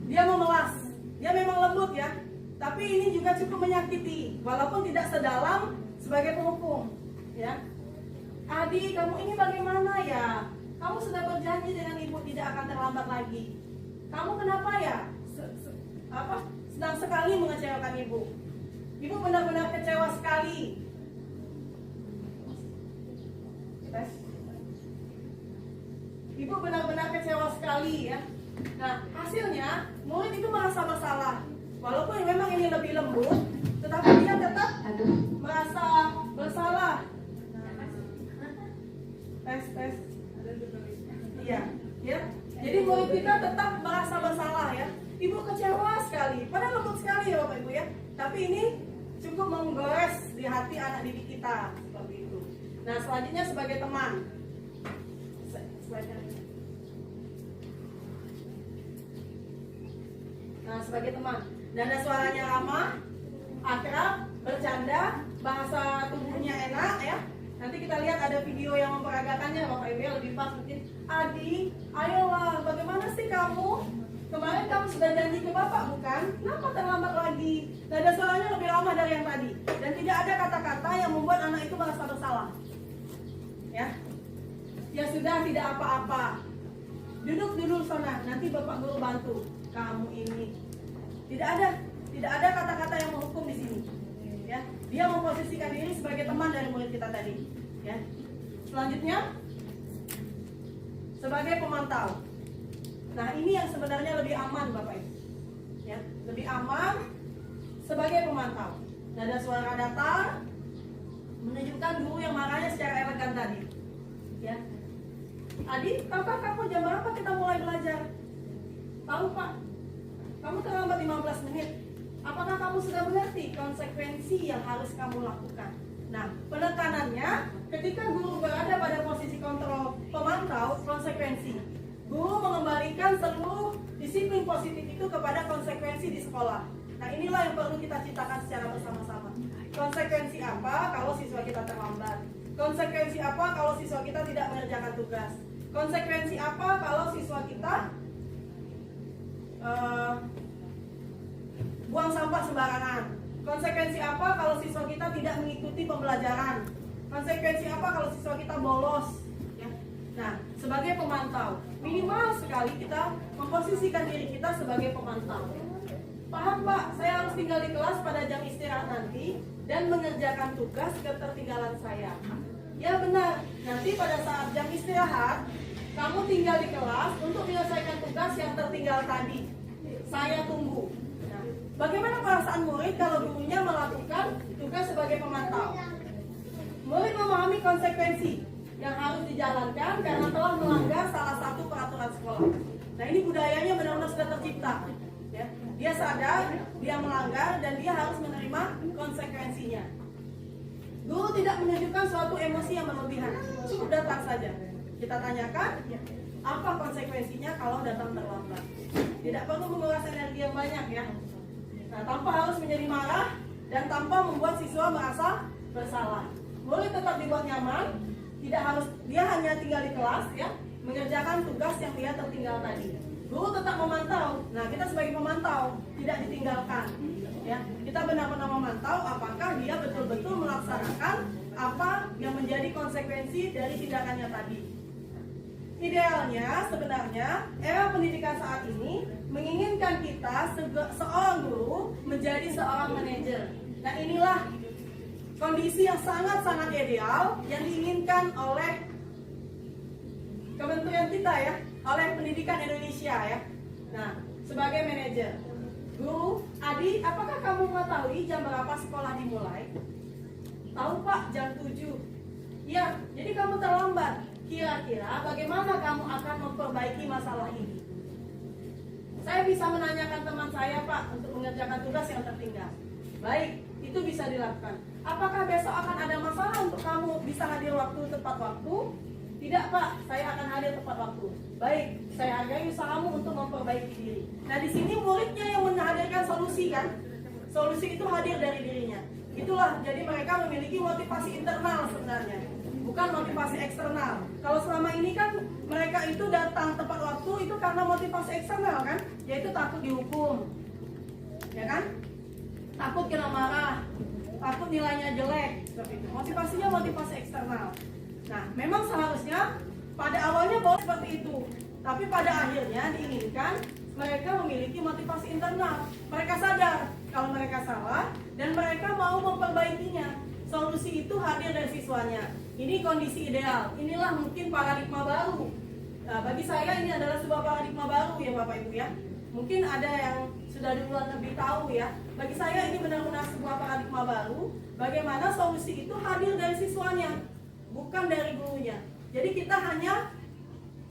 dia memelas, dia memang lembut ya, tapi ini juga cukup menyakiti, walaupun tidak sedalam sebagai penghukum ya. Adi, kamu ini bagaimana ya? Kamu sudah berjanji dengan ibu tidak akan terlambat lagi. Kamu kenapa ya? Sedang sekali mengecewakan ibu. Ibu benar-benar kecewa sekali. Ibu benar-benar kecewa sekali ya. Nah, hasilnya murid itu merasa bersalah. Walaupun memang ini lebih lembut, tetapi dia tetap merasa bersalah. Tes. Iya, ya. Jadi murid kita tetap merasa bersalah ya. Ibu kecewa sekali, padahal lembut sekali ya Bapak Ibu ya. Tapi ini cukup menggores di hati anak didik kita seperti itu. Nah, selanjutnya sebagai teman. Nah, sebagai teman, nada suaranya ramah, akrab, bercanda, bahasa tubuhnya enak ya. Nanti kita lihat ada video yang memperagakannya Bapak Ibu ya, lebih pas mungkin. Adi, ayolah, bagaimana sih kamu? Kemarin kamu sudah janji ke Bapak bukan? Kenapa terlambat lagi? Nada suaranya lebih ramah dari yang tadi. Dan tidak ada kata-kata yang membuat anak itu merasa bersalah. Ya, ya sudah, tidak apa-apa. Duduk dulu sana, nanti Bapak Guru bantu. Kamu ini tidak ada kata-kata yang menghukum di sini. Ya, dia memposisikan diri sebagai teman dari murid kita tadi. Ya, selanjutnya sebagai pemantau. Nah, ini yang sebenarnya lebih aman Bapak Ibu. Ya, lebih aman sebagai pemantau. Nada suara datar menunjukkan guru yang marahnya secara elegan tadi. Ya, Adi, tahukah kamu jam berapa kita mulai belajar? Tahu Pak, kamu terlambat 15 menit. Apakah kamu sudah mengerti konsekuensi yang harus kamu lakukan? Nah, penekanannya ketika guru berada pada posisi kontrol pemantau, konsekuensi. Guru mengembalikan seluruh disiplin positif itu kepada konsekuensi di sekolah. Nah, inilah yang perlu kita ciptakan secara bersama-sama. Konsekuensi apa kalau siswa kita terlambat? Konsekuensi apa kalau siswa kita tidak mengerjakan tugas? Konsekuensi apa kalau siswa kita buang sampah sembarangan? Konsekuensi apa kalau siswa kita tidak mengikuti pembelajaran? Konsekuensi apa kalau siswa kita bolos? Ya. Nah, sebagai pemantau, minimal sekali kita memposisikan diri kita sebagai pemantau. Paham Pak, saya harus tinggal di kelas pada jam istirahat nanti dan mengerjakan tugas ketertinggalan saya. Ya benar, nanti pada saat jam istirahat kamu tinggal di kelas untuk menyelesaikan tugas yang tertinggal tadi. Saya tunggu. Nah, bagaimana perasaan murid kalau gurunya melakukan tugas sebagai pemantau? Murid memahami konsekuensi yang harus dijalankan karena telah melanggar salah satu peraturan sekolah. Nah, ini budayanya benar-benar sudah tercipta. Ya, dia sadar dia melanggar dan dia harus menerima konsekuensinya. Guru tidak menunjukkan suatu emosi yang berlebihan, cukup datang saja. Kita tanyakan, apa konsekuensinya kalau datang terlambat? Tidak perlu menguras energi yang banyak ya. Nah, tanpa harus menjadi marah dan tanpa membuat siswa merasa bersalah. Murid tetap dibuat nyaman, tidak harus dia hanya tinggal di kelas ya, mengerjakan tugas yang dia tertinggal tadi. Guru tetap memantau. Nah, kita sebagai pemantau tidak ditinggalkan. Ya, kita benar-benar memantau apakah dia betul-betul melaksanakan apa yang menjadi konsekuensi dari tindakannya tadi. Idealnya sebenarnya era pendidikan saat ini menginginkan kita seorang guru menjadi seorang manajer. Nah inilah kondisi yang sangat-sangat ideal yang diinginkan oleh kementerian kita ya, oleh pendidikan Indonesia ya. Nah sebagai manajer, guru, Adi, apakah kamu mengetahui jam berapa sekolah dimulai? Tahu Pak, jam 7. Ya, jadi kamu terlambat. Kira-kira bagaimana kamu akan memperbaiki masalah ini? Saya bisa menanyakan teman saya Pak untuk mengerjakan tugas yang tertinggal. Baik, itu bisa dilakukan. Apakah besok akan ada masalah untuk kamu bisa hadir waktu tepat waktu? Tidak Pak, saya akan hadir tepat waktu. Baik, saya hargai usahamu untuk memperbaiki diri. Nah di sini muridnya yang menghadirkan solusi kan? Solusi itu hadir dari dirinya. Itulah, jadi mereka memiliki motivasi internal sebenarnya, bukan motivasi eksternal. Kalau selama ini kan mereka itu datang tepat waktu itu karena motivasi eksternal kan, yaitu takut dihukum, ya kan? Takut kena marah, takut nilainya jelek, seperti itu. Motivasinya motivasi eksternal. Nah, memang seharusnya pada awalnya boleh seperti itu, tapi pada akhirnya diinginkan mereka memiliki motivasi internal. Mereka sadar kalau mereka salah dan mereka mau memperbaikinya. Solusi itu hadir dari siswanya. Ini kondisi ideal. Inilah mungkin paradigma baru. Nah, bagi saya ini adalah sebuah paradigma baru ya Bapak Ibu ya. Mungkin ada yang sudah duluan lebih tahu ya. Bagi saya ini benar-benar sebuah paradigma baru. Bagaimana solusi itu hadir dari siswanya, bukan dari gurunya. Jadi kita hanya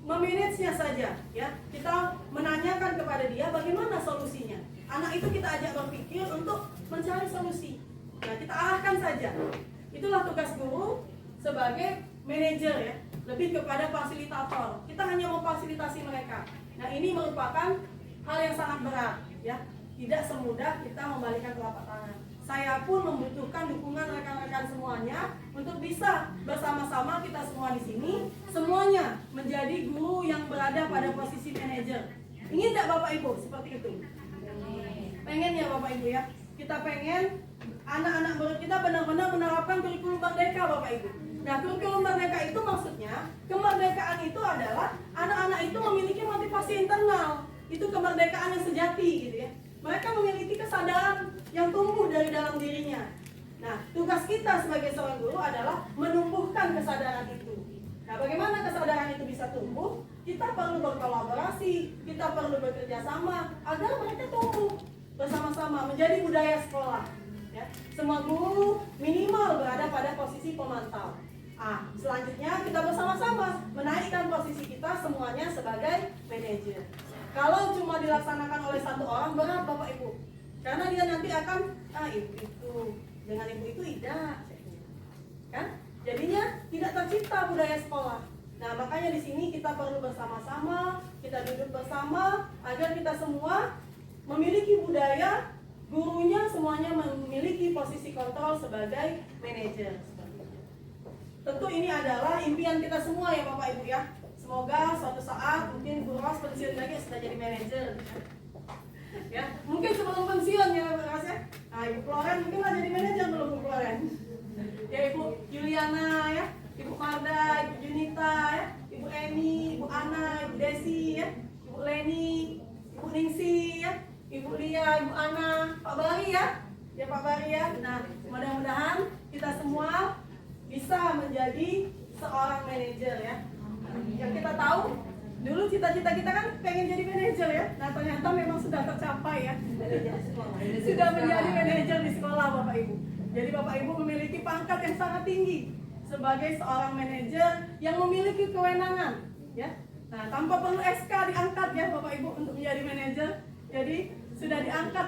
memanage-nya saja ya. Kita menanyakan kepada dia bagaimana solusinya. Anak itu kita ajak berpikir untuk mencari solusi. Nah, kita arahkan saja. Itulah tugas guru sebagai manajer ya, lebih kepada fasilitator. Kita hanya memfasilitasi mereka. Nah, ini merupakan hal yang sangat berat ya. Tidak semudah kita membalikkan telapak tangan. Saya pun membutuhkan dukungan rekan-rekan semuanya untuk bisa bersama-sama kita semua di sini semuanya menjadi guru yang berada pada posisi manajer. Ingin tidak Bapak Ibu seperti itu? Pengen ya Bapak Ibu ya. Kita pengen anak-anak murid kita benar-benar menerapkan kurikulum merdeka Bapak Ibu. Nah, kurikulum merdeka itu maksudnya kemerdekaan itu adalah anak-anak itu memiliki motivasi internal. Itu kemerdekaan yang sejati gitu ya. Mereka memiliki kesadaran yang tumbuh dari dalam dirinya. Nah, tugas kita sebagai seorang guru adalah menumbuhkan kesadaran itu. Nah, bagaimana kesadaran itu bisa tumbuh? Kita perlu berkolaborasi, kita perlu bekerja sama agar mereka tumbuh bersama-sama menjadi budaya sekolah. Ya. Semua guru minimal berada pada posisi pemantau. Selanjutnya kita bersama-sama menaikkan posisi kita semuanya sebagai manajer. Kalau cuma dilaksanakan oleh satu orang berat Bapak Ibu, karena dia nanti akan ibu itu dengan ibu itu tidak, kan? Jadinya tidak tercipta budaya sekolah. Nah makanya di sini kita perlu bersama-sama, kita duduk bersama agar kita semua memiliki budaya, gurunya semuanya memiliki posisi kontrol sebagai manajer. Tentu ini adalah impian kita semua ya Bapak Ibu ya. Semoga suatu saat mungkin Bu Ros pensiun lagi sudah jadi manajer. Ya, mungkin sebelum pensiun ya Bu Ros ya. Nah, Ibu Floren mungkin lah jadi manajer belum Bu Floren. Ya Ibu Juliana ya, Ibu Marda, Ibu Junita ya, Ibu Eni, Ibu Ana, Ibu Desi ya, Ibu Leni, Ibu Ningsi ya, Ibu Lia, Ibu Ana, Pak Bari ya. Ya Pak Bari ya. Nah, mudah-mudahan kita semua bisa menjadi seorang manajer ya. Yang kita tahu dulu cita-cita kita kan pengen jadi manajer ya. Nah ternyata memang sudah tercapai ya. Sudah menjadi manajer di sekolah Bapak Ibu. Jadi Bapak Ibu memiliki pangkat yang sangat tinggi sebagai seorang manajer yang memiliki kewenangan ya. Nah tanpa perlu SK diangkat ya Bapak Ibu untuk menjadi manajer. Jadi sudah diangkat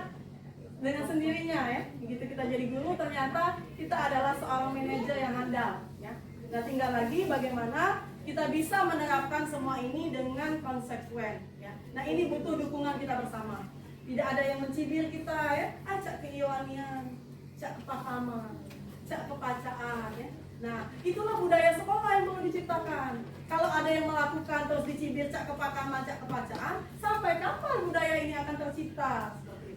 dengan sendirinya ya. Begitu kita jadi guru ternyata kita adalah seorang manajer yang handal ya. Nah tinggal lagi bagaimana kita bisa menerapkan semua ini dengan konsekuen ya. Nah ini butuh dukungan kita bersama. Tidak ada yang mencibir kita ya, acak keiwanian, cak kepahaman, cak kepacaan ya. Nah itulah budaya sekolah yang perlu diciptakan. Kalau ada yang melakukan terus dicibir cak kepakaman, cak kepacaan, sampai kapan budaya ini akan tercipta? Seperti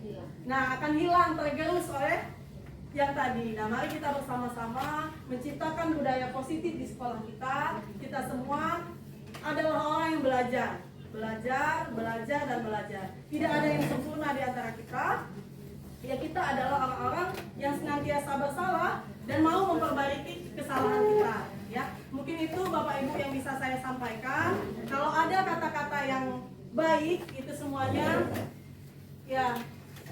itu. Nah akan hilang tergerus oleh yang tadi. Nah, mari kita bersama-sama menciptakan budaya positif di sekolah kita. Kita semua adalah orang yang belajar, dan belajar. Tidak ada yang sempurna di antara kita. Ya, kita adalah orang-orang yang senantiasa bersalah dan mau memperbaiki kesalahan kita. Ya, mungkin itu Bapak Ibu yang bisa saya sampaikan. Kalau ada kata-kata yang baik, itu semuanya ya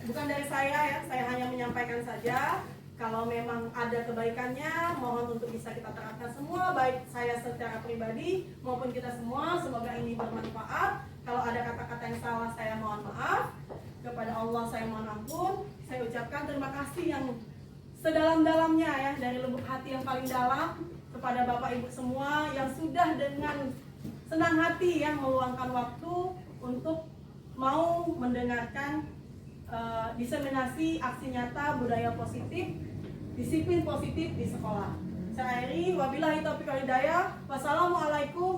bukan dari saya ya, saya hanya menyampaikan saja. Kalau memang ada kebaikannya, mohon untuk bisa kita terapkan semua, baik saya secara pribadi maupun kita semua. Semoga ini bermanfaat. Kalau ada kata-kata yang salah, saya mohon maaf. Kepada Allah saya mohon ampun. Saya ucapkan terima kasih yang sedalam-dalamnya ya, dari lubuk hati yang paling dalam kepada Bapak Ibu semua yang sudah dengan senang hati ya meluangkan waktu untuk mau mendengarkan diseminasi aksi nyata budaya positif, disiplin positif di sekolah. Saya akhiri, wabillahi taufiq wal hidayah. Wassalamualaikum